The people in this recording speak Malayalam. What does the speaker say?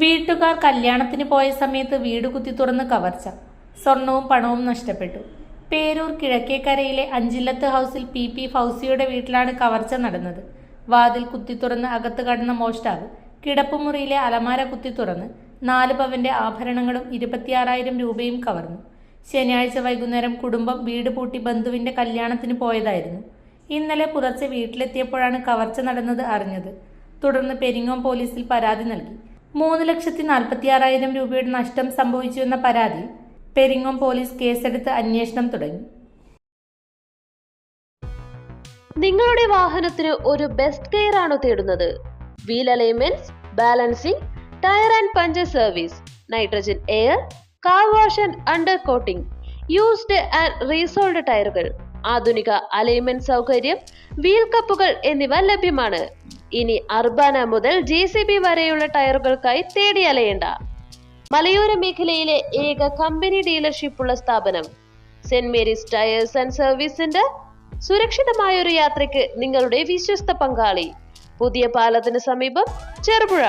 വീട്ടുകാർ കല്യാണത്തിന് പോയ സമയത്ത് വീട് കുത്തി തുറന്ന് കവർച്ച. സ്വർണവും പണവും നഷ്ടപ്പെട്ടു. പേരൂർ കിഴക്കേക്കരയിലെ അഞ്ചില്ലത്ത് ഹൗസിൽ പി ഫൗസിയുടെ വീട്ടിലാണ് കവർച്ച നടന്നത്. വാതിൽ കുത്തി തുറന്ന് അകത്ത് കടന്ന മോഷ്ടാവ് കിടപ്പുമുറിയിലെ അലമാര കുത്തി തുറന്ന് 4 പവന്റെ ആഭരണങ്ങളും 26,000 രൂപയും കവർന്നു. ശനിയാഴ്ച വൈകുന്നേരം കുടുംബം വീട് പൂട്ടി ബന്ധുവിന്റെ കല്യാണത്തിന് പോയതായിരുന്നു. ഇന്നലെ പുലർച്ചെ വീട്ടിലെത്തിയപ്പോഴാണ് കവർച്ച നടന്നത് അറിഞ്ഞത്. തുടർന്ന് പെരിങ്ങോം പോലീസിൽ പരാതി നൽകി. 3,46,000 രൂപയുടെ നഷ്ടം സംഭവിച്ചുവെന്ന പരാതിയിൽ പെരിങ്ങോം പോലീസ് കേസെടുത്ത് അന്വേഷണം തുടങ്ങി. നിങ്ങളുടെ വാഹനത്തിന് ഒരു ബെസ്റ്റ് കെയർ ആണോ തേടുന്നത്? Wheel alignments, balancing, tyre and puncture service, nitrogen air, car wash and undercoating, used and resoled ടയറുകൾ, ആധുനിക അലൈൻമെന്റ് സൗകര്യം, വീൽ കപ്പുകൾ എന്നിവ ലഭ്യമാണ്. ഇനി അർബാന മുതൽ JCB വരെയുള്ള ടയറുകൾക്കായി തേടി അലയേണ്ട. മലയോര മേഖലയിലെ ഏക കമ്പനി ഡീലർഷിപ്പ് ഉള്ള സ്ഥാപനം saint Mary's tyres and service centre. സുരക്ഷിതമായ ഒരു യാത്രയ്ക്ക് നിങ്ങളുടെ വിശ്വസ്ത പങ്കാളി. പുതിയ പാലത്തിന് സമീപം, ചെറുപുഴ.